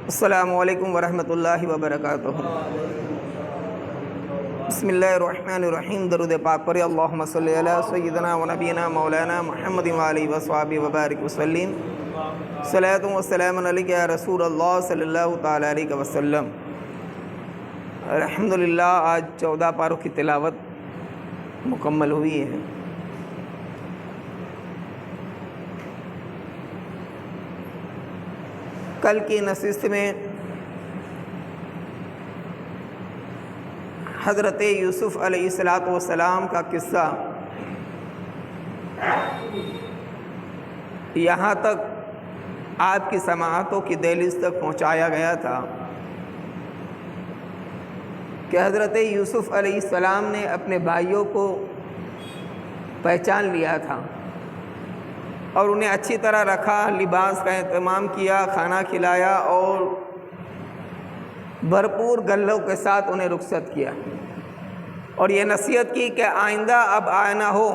السلام علیکم ورحمۃ اللہ وبرکاتہ۔ بسم اللہ الرحمن الرحیم۔ درود پاک پر اللہم صلی علی سیدنا و نبینا مولانا محمد وآلہ وصحبہ وبارک وسلم۔ صلاۃ و سلام علیک یا رسول اللہ صلی اللہ تعالیٰ علیہ وسلم۔ الحمدللہ آج 14 پاروں کی تلاوت مکمل ہوئی ہے۔ کل کی نشست میں حضرت یوسف علیہ السلام کا قصہ یہاں تک آپ کی سماعتوں کی دہلیز تک پہنچایا گیا تھا کہ حضرت یوسف علیہ السلام نے اپنے بھائیوں کو پہچان لیا تھا اور انہیں اچھی طرح رکھا، لباس کا اہتمام کیا، کھانا کھلایا اور بھرپور گلوں کے ساتھ انہیں رخصت کیا، اور یہ نصیحت کی کہ آئندہ اب آنا ہو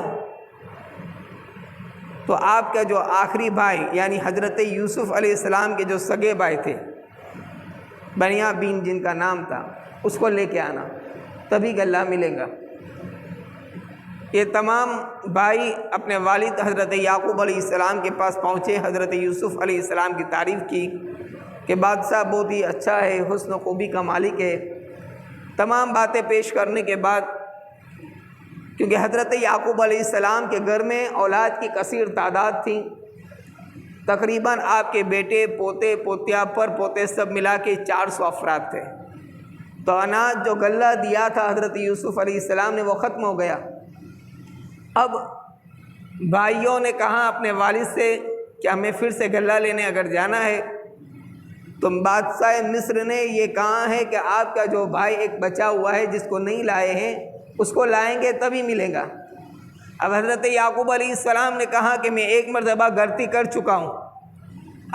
تو آپ کا جو آخری بھائی یعنی حضرت یوسف علیہ السلام کے جو سگے بھائی تھے بنیامین جن کا نام تھا، اس کو لے کے آنا، تبھی گلہ ملے گا۔ یہ تمام بھائی اپنے والد حضرت یعقوب علیہ السلام کے پاس پہنچے، حضرت یوسف علیہ السلام کی تعریف کی کہ بادشاہ بہت ہی اچھا ہے، حسن و خوبی کا مالک ہے۔ تمام باتیں پیش کرنے کے بعد، کیونکہ حضرت یعقوب علیہ السلام کے گھر میں اولاد کی کثیر تعداد تھی، تقریباً آپ کے بیٹے، پوتے، پوتیا، پر پوتے سب ملا کے 400 افراد تھے۔ تو اناج جو غلہ دیا تھا حضرت یوسف علیہ السلام نے وہ ختم ہو گیا۔ اب بھائیوں نے کہا اپنے والد سے کہ ہمیں پھر سے غلہ لینے اگر جانا ہے تو بادشاہ مصر نے یہ کہا ہے کہ آپ کا جو بھائی ایک بچا ہوا ہے جس کو نہیں لائے ہیں اس کو لائیں گے تبھی ملے گا۔ اب حضرت یعقوب علیہ السلام نے کہا کہ میں ایک مرتبہ غلطی کر چکا ہوں،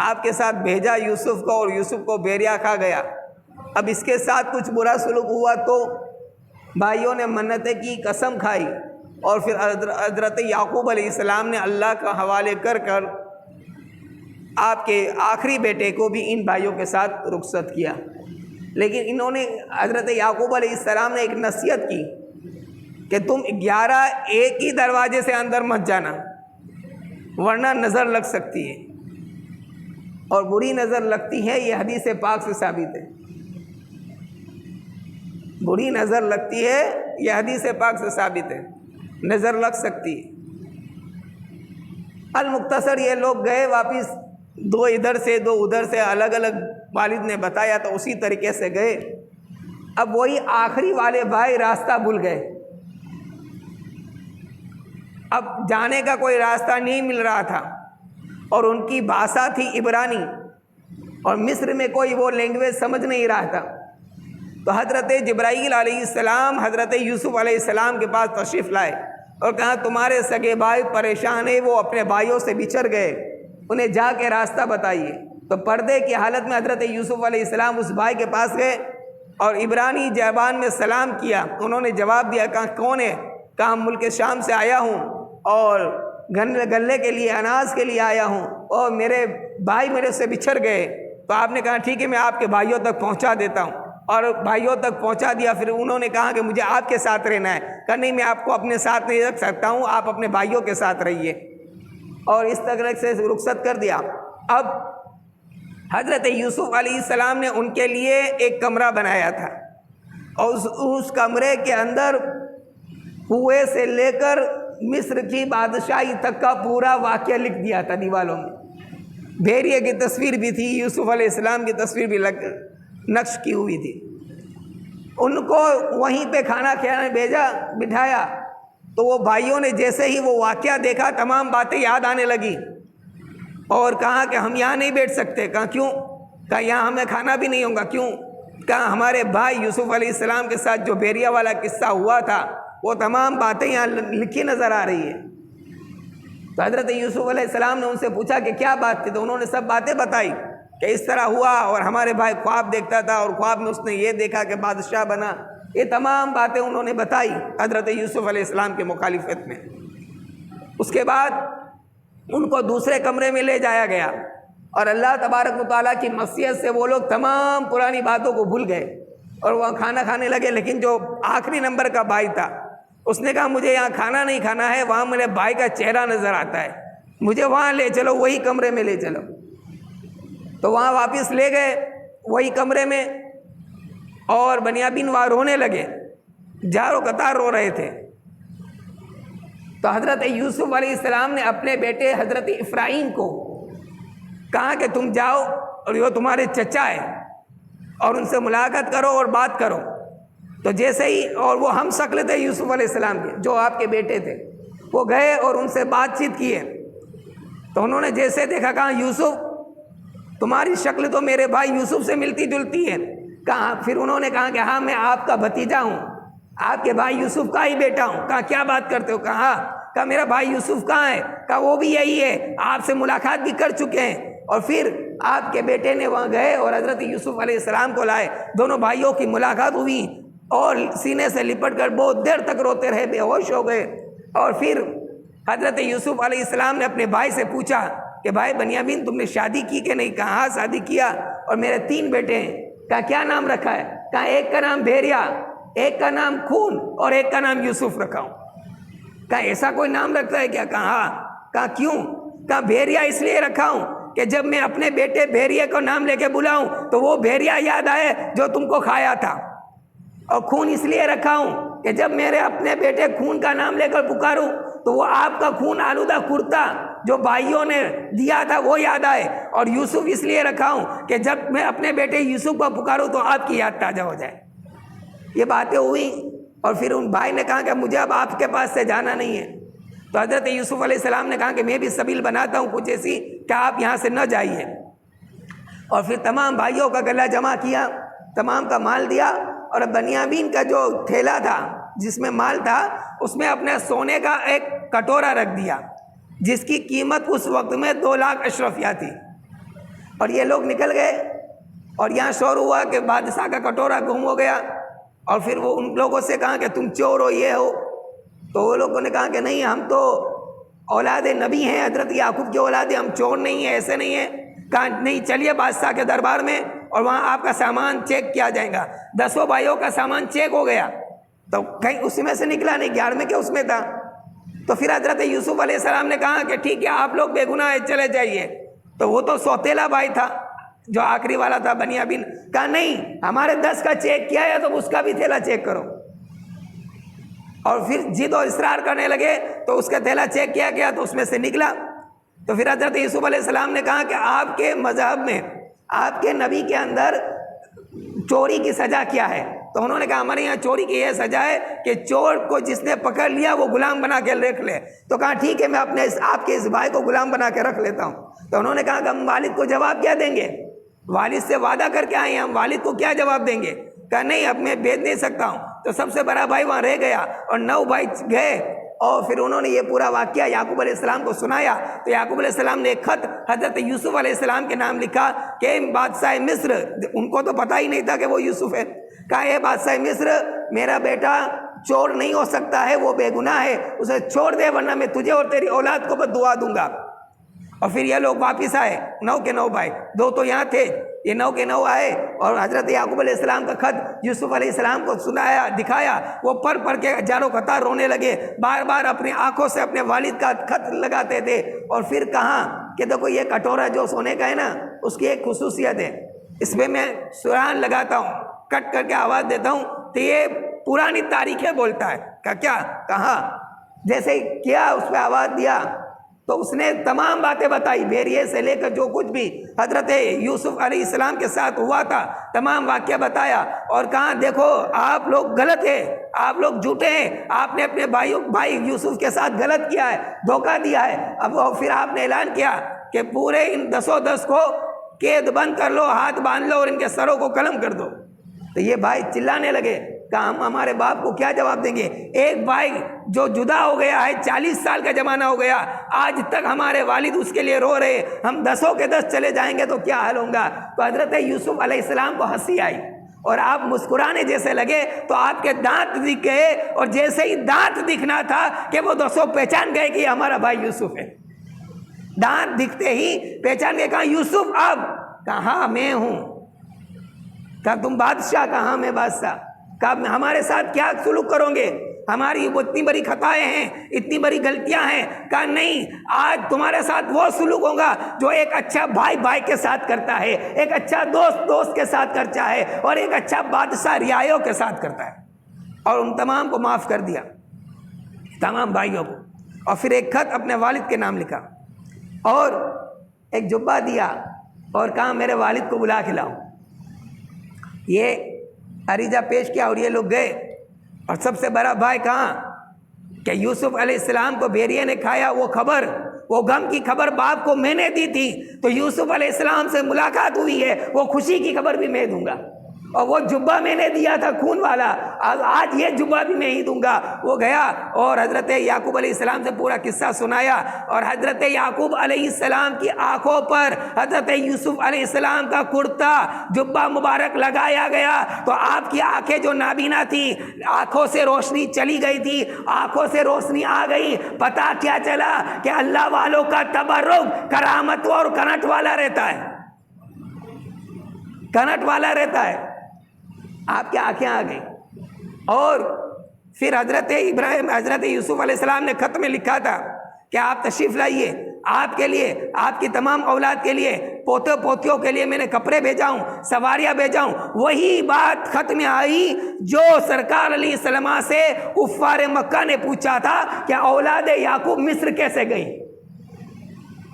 آپ کے ساتھ بھیجا یوسف کو اور یوسف کو بیریا کھا گیا، اب اس کے ساتھ کچھ برا سلوک ہوا تو بھائیوں نے منتیں کی، قسم کھائی، اور پھر حضرت یعقوب علیہ السلام نے اللہ کا حوالے کر کر آپ کے آخری بیٹے کو بھی ان بھائیوں کے ساتھ رخصت کیا۔ لیکن انہوں نے حضرت یعقوب علیہ السلام نے ایک نصیحت کی کہ تم 11 ایک ہی دروازے سے اندر مت جانا ورنہ نظر لگ سکتی ہے، اور بری نظر لگتی ہے، یہ حدیث پاک سے ثابت ہے۔ بری نظر لگتی ہے، یہ حدیث پاک سے ثابت ہے، نظر لگ سکتی ہے۔ المختصر یہ لوگ گئے واپس، 2 ادھر سے 2 ادھر سے، الگ الگ والد نے بتایا تو اسی طریقے سے گئے۔ اب وہی آخری والے بھائی راستہ بھول گئے، اب جانے کا کوئی راستہ نہیں مل رہا تھا، اور ان کی بھاشا تھی عبرانی، اور مصر میں کوئی وہ لینگویج سمجھ نہیں رہا تھا۔ تو حضرت جبرائیل علیہ السلام حضرت یوسف علیہ السلام کے پاس تشریف لائے اور کہا تمہارے سگے بھائی پریشان ہیں، وہ اپنے بھائیوں سے بچھڑ گئے، انہیں جا کے راستہ بتائیے۔ تو پردے کی حالت میں حضرت یوسف علیہ السلام اس بھائی کے پاس گئے اور عبرانی زبان میں سلام کیا۔ انہوں نے جواب دیا، کہا کون ہے؟ کہا ملک شام سے آیا ہوں اور گلے کے لیے، اناج کے لیے آیا ہوں، اور میرے بھائی میرے سے بچھڑ گئے۔ تو آپ نے کہا ٹھیک ہے، میں آپ کے بھائیوں تک پہنچا دیتا ہوں، اور بھائیوں تک پہنچا دیا۔ پھر انہوں نے کہا کہ مجھے آپ کے ساتھ رہنا ہے، کہا نہیں میں آپ کو اپنے ساتھ نہیں رکھ سکتا ہوں، آپ اپنے بھائیوں کے ساتھ رہیے، اور اس طرح سے رخصت کر دیا۔ اب حضرت یوسف علیہ السلام نے ان کے لیے ایک کمرہ بنایا تھا، اور اس کمرے کے اندر کنویں سے لے کر مصر کی بادشاہی تک کا پورا واقعہ لکھ دیا تھا دیواروں میں۔ بھیڑیے کی تصویر بھی تھی، یوسف علیہ السلام کی تصویر بھی نقش کی ہوئی تھی۔ ان کو وہیں پہ کھانا کھلانے بٹھایا، تو وہ بھائیوں نے جیسے ہی وہ واقعہ دیکھا تمام باتیں یاد آنے لگی، اور کہا کہ ہم یہاں نہیں بیٹھ سکتے۔ کہا کیوں؟ کہا یہاں ہمیں کھانا بھی نہیں ہوگا۔ کیوں؟ کہا ہمارے بھائی یوسف علیہ السلام کے ساتھ جو بیریا والا قصہ ہوا تھا وہ تمام باتیں یہاں لکھی نظر آ رہی ہے۔ تو حضرت یوسف علیہ السلام نے ان سے پوچھا کہ کیا بات تھی؟ تو انہوں نے سب باتیں بتائی کہ اس طرح ہوا، اور ہمارے بھائی خواب دیکھتا تھا اور خواب میں اس نے یہ دیکھا کہ بادشاہ بنا۔ یہ تمام باتیں انہوں نے بتائی حضرت یوسف علیہ السلام کے مخالفت میں۔ اس کے بعد ان کو دوسرے کمرے میں لے جایا گیا، اور اللہ تبارک و تعالیٰ کی مشیت سے وہ لوگ تمام پرانی باتوں کو بھول گئے اور وہاں کھانا کھانے لگے. لیکن جو آخری نمبر کا بھائی تھا اس نے کہا مجھے یہاں کھانا نہیں کھانا ہے, وہاں میرے بھائی کا چہرہ نظر آتا ہے, مجھے وہاں لے چلو, وہی کمرے میں لے چلو. تو وہاں واپس لے گئے وہی کمرے میں, اور بنیامین وہاں رونے لگے, جاروں قطار رو رہے تھے. تو حضرت یوسف علیہ السلام نے اپنے بیٹے حضرت افراہیم کو کہا کہ تم جاؤ اور یہ تمہارے چچا ہے اور ان سے ملاقات کرو اور بات کرو. تو جیسے ہی, اور وہ ہم شکل تھے یوسف علیہ السلام کے, جو آپ کے بیٹے تھے, وہ گئے اور ان سے بات چیت کیے. تو انہوں نے جیسے دیکھا کہا یوسف تمہاری شکل تو میرے بھائی یوسف سے ملتی جلتی ہے. کہا, پھر انہوں نے کہا کہ ہاں میں آپ کا بھتیجا ہوں, آپ کے بھائی یوسف کا ہی بیٹا ہوں. کہا کیا بات کرتے ہو؟ کہا میرا بھائی یوسف کہاں ہے؟ کہا وہ بھی یہی ہے, آپ سے ملاقات بھی کر چکے ہیں. اور پھر آپ کے بیٹے نے وہاں گئے اور حضرت یوسف علیہ السلام کو لائے. دونوں بھائیوں کی ملاقات ہوئی اور سینے سے لپٹ کر بہت دیر تک روتے رہے, بے ہوش ہو گئے. اور پھر حضرت یوسف علیہ السلام نے اپنے بھائی سے پوچھا کہ بھائی بنیامین تم نے شادی کی کہ نہیں؟ کہا ہاں شادی کیا, اور میرے 3 بیٹے ہیں. کہا کیا نام رکھا ہے؟ کہا ایک کا نام بھیریا, ایک کا نام خون, اور ایک کا نام یوسف رکھا ہوں. کہا ایسا کوئی نام رکھتا ہے کیا؟ کہا ہاں. کہا کیوں؟ کہا بھیریا اس لیے رکھا ہوں کہ جب میں اپنے بیٹے بھیریے کو نام لے کے بلاؤں تو وہ بھیریا یاد آئے جو تم کو کھایا تھا. اور خون اس لیے رکھا ہوں کہ جب میرے اپنے بیٹے خون کا نام لے کر پکاروں تو وہ آپ کا خون آلودہ کرتا جو بھائیوں نے دیا تھا وہ یاد آئے. اور یوسف اس لیے رکھا ہوں کہ جب میں اپنے بیٹے یوسف کو پکاروں تو آپ کی یاد تازہ ہو جائے. یہ باتیں ہوئی اور پھر ان بھائی نے کہا کہ مجھے اب آپ کے پاس سے جانا نہیں ہے. تو حضرت یوسف علیہ السلام نے کہا کہ میں بھی سبیل بناتا ہوں کچھ ایسی کہ آپ یہاں سے نہ جائیے. اور پھر تمام بھائیوں کا گلہ جمع کیا, تمام کا مال دیا, اور بنیامین کا جو تھیلا تھا جس میں مال تھا اس میں اپنے سونے کا ایک کٹورا رکھ دیا جس کی قیمت اس وقت میں 2 لاکھ اشرفیہ تھی. اور یہ لوگ نکل گئے اور یہاں شور ہوا کہ بادشاہ کا کٹورا گم ہو گیا. اور پھر وہ ان لوگوں سے کہا کہ تم چور ہو, یہ ہو. تو وہ لوگوں نے کہا کہ نہیں ہم تو اولاد نبی ہیں, حضرت یعقوب کی اولاد ہیں, ہم چور نہیں ہیں, ایسے نہیں ہیں. کہا نہیں چلیے بادشاہ کے دربار میں اور وہاں آپ کا سامان چیک کیا جائے گا. 10 بھائیوں کا سامان چیک ہو گیا تو کہیں اس میں سے نکلا نہیں, 11 کے اس میں تھا. تو پھر حضرت یوسف علیہ السلام نے کہا کہ ٹھیک ہے آپ لوگ بے گناہ چلے جائیے. تو وہ تو سوتیلا بھائی تھا جو آخری والا تھا بنیامین. کہا نہیں ہمارے 10 کا چیک کیا ہے تو اس کا بھی تھیلا چیک کرو. اور پھر ضد اور اصرار کرنے لگے تو اس کا تھیلا چیک کیا گیا تو اس میں سے نکلا. تو پھر حضرت یوسف علیہ السلام نے کہا کہ آپ کے مذہب میں آپ کے نبی کے اندر چوری کی سزا کیا ہے؟ تو انہوں نے کہا ہمارے یہاں چوری کی یہ سزا ہے کہ چور کو جس نے پکڑ لیا وہ غلام بنا کے رکھ لے. تو کہا ٹھیک ہے میں اپنے آپ کے اس بھائی کو غلام بنا کے رکھ لیتا ہوں. تو انہوں نے کہا کہ ہم والد کو جواب کیا دیں گے؟ والد سے وعدہ کر کے آئے ہیں, ہم والد کو کیا جواب دیں گے؟ کہا نہیں اب میں بیچ نہیں سکتا ہوں. تو سب سے بڑا بھائی وہاں رہ گیا اور 9 بھائی گئے. اور پھر انہوں نے یہ پورا واقعہ یعقوب علیہ السلام کو سنایا. تو یعقوب علیہ السلام نے ایک خط حضرت یوسف علیہ السلام کے نام لکھا کہ بادشاہ مصر, ان کو تو پتہ ہی نہیں تھا کہ وہ یوسف ہے. کہا اے بادشاہ مصر میرا بیٹا چور نہیں ہو سکتا ہے, وہ بے گناہ ہے, اسے چھوڑ دے ورنہ میں تجھے اور تیری اولاد کو بد دعا دوں گا. اور پھر یہ لوگ واپس آئے 9 کے 9 بھائی, 2 تو یہاں تھے, یہ 9 کے 9 آئے اور حضرت یعقوب علیہ السلام کا خط یوسف علیہ السلام کو سنایا, دکھایا. وہ پڑھ کے جاروں قطار رونے لگے, بار بار اپنی آنکھوں سے اپنے والد کا خط لگاتے تھے. اور پھر کہا کہ دیکھو یہ کٹورا جو سونے کا ہے نا اس کی ایک خصوصیت ہے, اس میں سران لگاتا ہوں, کٹ کر کے آواز دیتا ہوں تو یہ پرانی تاریخیں بولتا ہے. کیا کہا جیسے کیا اس پہ آواز دیا تو اس نے تمام باتیں بتائی, بھیریے سے لے کر جو کچھ بھی حضرت یوسف علیہ السلام کے ساتھ ہوا تھا تمام واقعہ بتایا. اور کہا دیکھو آپ لوگ غلط ہیں, آپ لوگ جھوٹے ہیں, آپ نے اپنے بھائی یوسف کے ساتھ غلط کیا ہے, دھوکہ دیا ہے. اب پھر آپ نے اعلان کیا کہ پورے ان 10 کو قید بند کر لو, ہاتھ باندھ لو اور ان کے سروں کو قلم کر دو. تو یہ بھائی چلانے لگے کہ ہم ہمارے باپ کو کیا جواب دیں گے؟ ایک بھائی جو جدا ہو گیا ہے, 40 سال کا زمانہ ہو گیا, آج تک ہمارے والد اس کے لیے رو رہے, ہم 10 کے 10 چلے جائیں گے تو کیا حال ہوگا؟ تو حضرت یوسف علیہ السلام کو ہنسی آئی اور آپ مسکرانے جیسے لگے تو آپ کے دانت دکھ گئے, اور جیسے ہی دانت دکھنا تھا کہ وہ 200 پہچان گئے کہ ہمارا بھائی یوسف ہے. دانت دکھتے ہی پہچان کے کہا یوسف اب کہا میں ہوں. کہا تم بادشاہ؟ کہاں میں بادشاہ. کہا ہمارے ساتھ کیا سلوک کرو گے؟ ہماری وہ اتنی بڑی خطائیں ہیں، اتنی بڑی غلطیاں ہیں. کہا نہیں، آج تمہارے ساتھ وہ سلوک ہوگا جو ایک اچھا بھائی بھائی کے ساتھ کرتا ہے، ایک اچھا دوست دوست کے ساتھ کرتا ہے، اور ایک اچھا بادشاہ رعایوں کے ساتھ کرتا ہے. اور ان تمام کو معاف کر دیا، تمام بھائیوں کو. اور پھر ایک خط اپنے والد کے نام لکھا اور ایک جبہ دیا اور کہا میرے والد کو بلا کے لاؤ. یہ عریضہ پیش کیا اور یہ لوگ گئے. اور سب سے بڑا بھائی کہاں کہ یوسف علیہ السلام کو بھیڑیے نے کھایا، وہ خبر، وہ غم کی خبر باپ کو میں نے دی تھی، تو یوسف علیہ السلام سے ملاقات ہوئی ہے، وہ خوشی کی خبر بھی میں دوں گا. اور وہ جبہ میں نے دیا تھا خون والا، آج یہ جبہ بھی میں ہی دوں گا. وہ گیا اور حضرت یعقوب علیہ السلام سے پورا قصہ سنایا. اور حضرت یعقوب علیہ السلام کی آنکھوں پر حضرت یوسف علیہ السلام کا کرتا جبہ مبارک لگایا گیا. تو آپ کی آنکھیں جو نابینا تھی، آنکھوں سے روشنی چلی گئی تھی، آنکھوں سے روشنی آ گئی. پتہ کیا چلا کہ اللہ والوں کا تبرک کرامت اور کنٹ والا رہتا ہے، کنٹ والا رہتا ہے. آپ کی آنکھیں آ گئی. اور پھر حضرت یوسف علیہ السلام نے خط میں لکھا تھا کہ آپ تشریف لائیے، آپ کے لیے، آپ کی تمام اولاد کے لیے، پوتے پوتیوں کے لیے میں نے کپڑے بھیجا ہوں، سواریاں بھیجا ہوں. وہی بات خط میں آئی جو سرکار علیہ السلام سے کفار مکہ نے پوچھا تھا کہ اولاد یعقوب مصر کیسے گئی.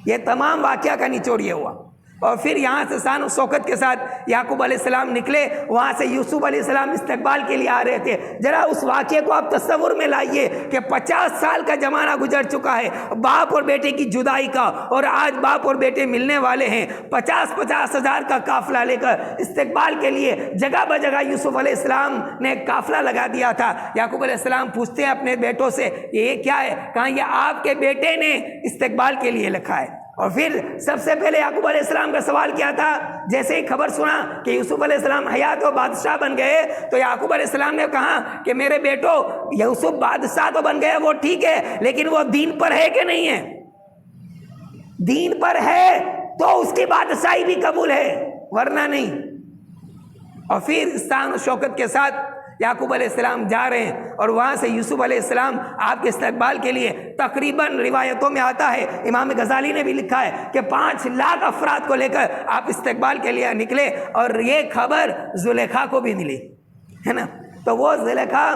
یہ تمام واقعہ کا نچوڑ یہ ہوا. اور پھر یہاں سے شان و شوکت کے ساتھ یعقوب علیہ السلام نکلے. وہاں سے یوسف علیہ السلام استقبال کے لیے آ رہے تھے. ذرا اس واقعے کو آپ تصور میں لائیے کہ 50 سال کا زمانہ گزر چکا ہے باپ اور بیٹے کی جدائی کا، اور آج باپ اور بیٹے ملنے والے ہیں. 50 ہزار کا قافلہ لے کر استقبال کے لیے جگہ بجگہ یوسف علیہ السلام نے قافلہ لگا دیا تھا. یعقوب علیہ السلام پوچھتے ہیں اپنے بیٹوں سے یہ کیا ہے؟ کہاں یہ آپ کے بیٹے نے استقبال کے لیے لکھا ہے. اور پھر سب سے پہلے یعقوب علیہ السلام کا سوال کیا تھا؟ جیسے ہی خبر سنا کہ یوسف علیہ السلام حیات و بادشاہ بن گئے تو یعقوب علیہ السلام نے کہا کہ میرے بیٹو، یوسف بادشاہ تو بن گئے وہ ٹھیک ہے، لیکن وہ دین پر ہے کہ نہیں ہے؟ دین پر ہے تو اس کی بادشاہی بھی قبول ہے، ورنہ نہیں. اور پھر شان و شوکت کے ساتھ یعقوب علیہ السلام جا رہے ہیں اور وہاں سے یوسف علیہ السلام آپ کے استقبال کے لیے تقریباً روایتوں میں آتا ہے، امام غزالی نے بھی لکھا ہے کہ 5 لاکھ افراد کو لے کر آپ استقبال کے لیے نکلے. اور یہ خبر زلیخا کو بھی ملی ہے نا. تو وہ زلیخا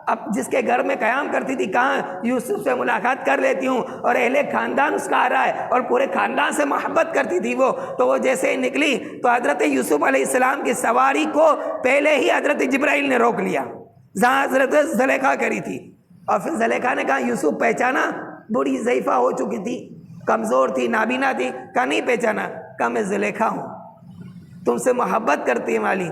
اب جس کے گھر میں قیام کرتی تھی، کہاں یوسف سے ملاقات کر لیتی ہوں، اور اہل خاندان اس کا آ رہا ہے اور پورے خاندان سے محبت کرتی تھی وہ. تو وہ جیسے ہی نکلی تو حضرت یوسف علیہ السلام کی سواری کو پہلے ہی حضرت جبرائیل نے روک لیا جہاں حضرت زلیخا کری تھی. اور پھر زلیخا نے کہا یوسف پہچانا؟ بوڑھی ضعیفہ ہو چکی تھی، کمزور تھی، نابینا تھی. کہا نہیں پہچانا. کہا میں زلیخا ہوں، تم سے محبت کرتی ہے والی.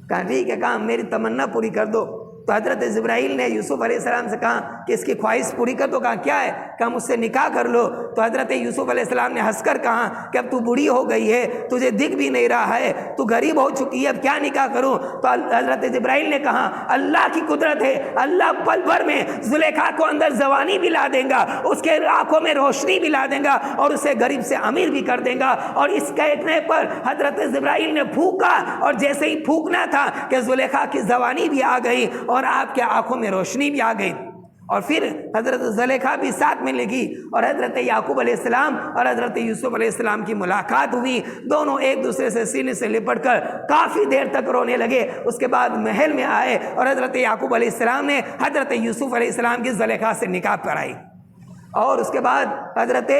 کہا ٹھیک ہے، کہا میری تمنا پوری کر دو. تو حضرت جبرائیل نے یوسف علیہ السلام سے کہا کہ اس کی خواہش پوری کر دو. کہا کیا ہے؟ کہا مجھ سے نکاح کر لو. تو حضرت یوسف علیہ السلام نے ہنس کر کہا کہ اب تو بوڑھی ہو گئی ہے، تجھے دکھ بھی نہیں رہا ہے، تو غریب ہو چکی ہے، اب کیا نکاح کروں؟ تو حضرت جبرائیل نے کہا اللہ کی قدرت ہے، اللہ پل بھر میں زلیخا کو اندر جوانی بھی لا دیں گا، اس کے آنکھوں میں روشنی بھی لا دیں گا، اور اسے غریب سے امیر بھی کر دیں گا. اور اس کہنے پر حضرت جبرائیل نے پھونکا، اور جیسے ہی پھونکنا تھا کہ زلیخا کی جوانی بھی آ گئی اور آپ کے آنکھوں میں روشنی بھی آ گئی. اور پھر حضرت زلیخا بھی ساتھ میں لگی اور حضرت یعقوب علیہ السلام اور حضرت یوسف علیہ السلام کی ملاقات ہوئی. دونوں ایک دوسرے سے سینے سے لپٹ کر کافی دیر تک رونے لگے. اس کے بعد محل میں آئے اور حضرت یعقوب علیہ السلام نے حضرت یوسف علیہ السلام کی زلیخا سے نکاح کرائی. اور اس کے بعد حضرت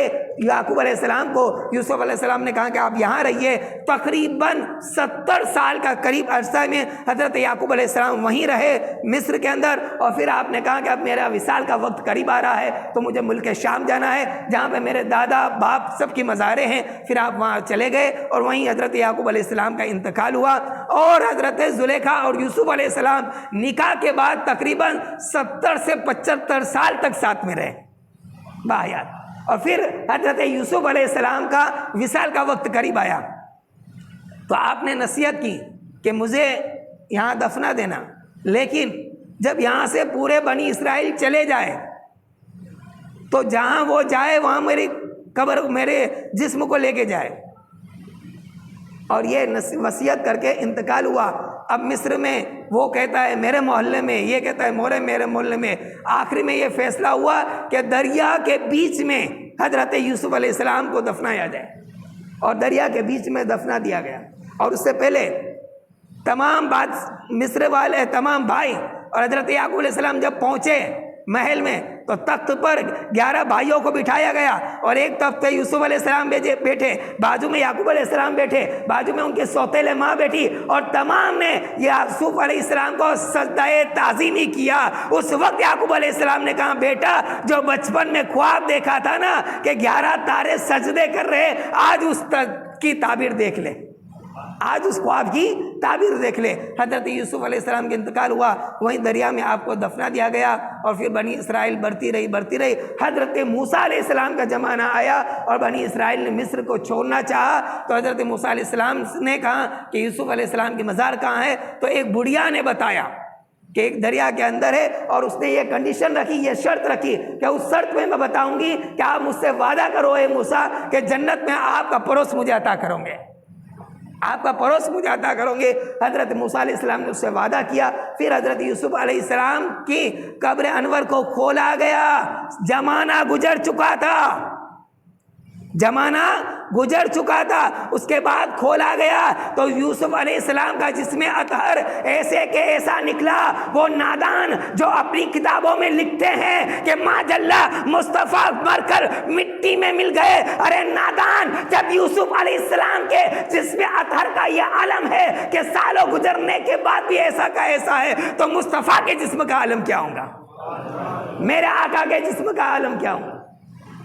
یعقوب علیہ السلام کو یوسف علیہ السلام نے کہا کہ آپ یہاں رہیے. تقریباً 70 سال کا قریب عرصہ میں حضرت یعقوب علیہ السلام وہیں رہے مصر کے اندر. اور پھر آپ نے کہا کہ اب میرا وصال کا وقت قریب آ رہا ہے تو مجھے ملک شام جانا ہے جہاں پہ میرے دادا باپ سب کی مزاریں ہیں. پھر آپ وہاں چلے گئے اور وہیں حضرت یعقوب علیہ السلام کا انتقال ہوا. اور حضرت زلیخا اور یوسف علیہ السلام نکاح کے بعد تقریباً 70 سے 75 سال تک ساتھ میں رہے باحیات. اور پھر حضرت یوسف علیہ السلام کا وصال کا وقت قریب آیا تو آپ نے نصیحت کی کہ مجھے یہاں دفنا دینا، لیکن جب یہاں سے پورے بنی اسرائیل چلے جائے تو جہاں وہ جائے وہاں میری قبر میرے جسم کو لے کے جائے. اور یہ وصیت کر کے انتقال ہوا. اب مصر میں وہ کہتا ہے میرے محلے میں, یہ کہتا ہے میرے محلے میں. آخر میں یہ فیصلہ ہوا کہ دریا کے بیچ میں حضرت یوسف علیہ السلام کو دفنایا جائے, اور دریا کے بیچ میں دفنا دیا گیا. اور اس سے پہلے تمام مصر والے, تمام بھائی اور حضرت یعقوب علیہ السلام جب پہنچے محل میں تو تخت پر 11 بھائیوں کو بٹھایا گیا, اور ایک طرف پہ یوسف علیہ السلام بیٹھے, بازو میں یعقوب علیہ السلام بیٹھے, بازو میں ان کی سوتیلے ماں بیٹھی, اور تمام نے یوسف علیہ السلام کو سجدہ تعظیمی کیا. اس وقت یعقوب علیہ السلام نے کہا بیٹا جو بچپن میں خواب دیکھا تھا نا کہ 11 تارے سجدے کر رہے, آج اس کی تعبیر دیکھ لے, آج اس خواب کی تعبیر دیکھ لے. حضرت یوسف علیہ السلام کا انتقال ہوا, وہیں دریا میں آپ کو دفنا دیا گیا. اور پھر بنی اسرائیل بڑھتی رہی. حضرت موسیٰ علیہ السلام کا زمانہ آیا اور بنی اسرائیل نے مصر کو چھوڑنا چاہا, تو حضرت موسیٰ علیہ السلام نے کہا کہ یوسف علیہ السلام کی مزار کہاں ہے. تو ایک بڑھیا نے بتایا کہ ایک دریا کے اندر ہے, اور اس نے یہ کنڈیشن رکھی, یہ شرط رکھی کہ اس شرط میں بتاؤں گی کہ آپ مجھ سے وعدہ کرو اے موسیٰ کہ جنت میں آپ کا پڑوس مجھے عطا کرو گے, آپ کا پڑوس مجھے عطا کرو گے. حضرت موسیٰ علیہ السلام نے اس سے وعدہ کیا. پھر حضرت یوسف علیہ السلام کی قبر انور کو کھولا گیا. زمانہ گزر چکا تھا, اس کے بعد کھولا گیا تو یوسف علیہ السلام کا جسم اطہر ایسے کہ ایسا نکلا. وہ نادان جو اپنی کتابوں میں لکھتے ہیں کہ ماجلہ مصطفیٰ مر کر مٹی میں مل گئے, ارے نادان, جب یوسف علیہ السلام کے جسم اطہر کا یہ عالم ہے کہ سالوں گزرنے کے بعد بھی ایسا کا ایسا ہے, تو مصطفیٰ کے جسم کا عالم کیا ہوگا, میرے آقا کے جسم کا عالم کیا ہوگا.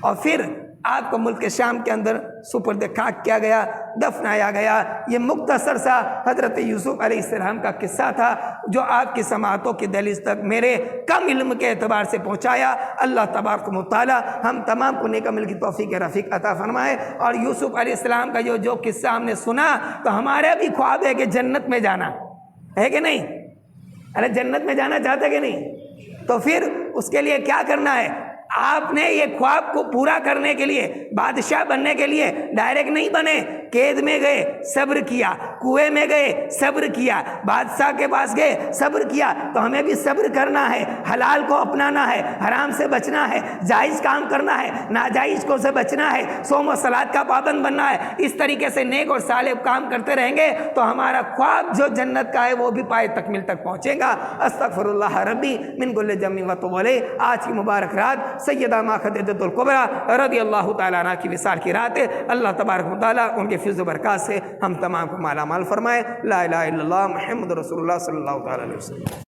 اور پھر آپ کو ملک شام کے اندر سپرد خاک کیا گیا, دفنایا گیا. یہ مختصر سا حضرت یوسف علیہ السلام کا قصہ تھا جو آپ کی سماعتوں کی دہلیز تک میرے کم علم کے اعتبار سے پہنچایا. اللہ تبارک و تعالی ہم تمام کو نیک عمل کی توفیق رفیق عطا فرمائے. اور یوسف علیہ السلام کا جو قصہ ہم نے سنا, تو ہمارا بھی خواب ہے کہ جنت میں جانا ہے کہ نہیں, ارے جنت میں جانا چاہتے کہ نہیں, تو پھر اس کے لیے کیا کرنا ہے. آپ نے یہ خواب کو پورا کرنے کے لیے, بادشاہ بننے کے لیے ڈائریکٹ نہیں بنے, قید میں گئے صبر کیا, کنویں میں گئے صبر کیا, بادشاہ کے پاس گئے صبر کیا. تو ہمیں بھی صبر کرنا ہے, حلال کو اپنانا ہے, حرام سے بچنا ہے, جائز کام کرنا ہے, ناجائز کو سے بچنا ہے, صوم و صلات کا پابند بننا ہے. اس طریقے سے نیک اور صالح کام کرتے رہیں گے تو ہمارا خواب جو جنت کا ہے وہ بھی پائے تکمیل تک پہنچے گا. استغفر اللہ ربی من کل ذنب واتوب الیہ. آج کی مبارک رات سیدہ ماں خدیجہ الکبریٰ رضی اللہ تعالیٰ عنہ کی وصال کی رات ہے. اللہ تبارک و تعالیٰ ان کے فضل و برکات سے ہم تمام کو مالا مال فرمائے. لا الہ الا اللہ محمد رسول اللہ صلی اللہ تعالیٰ علیہ وسلم.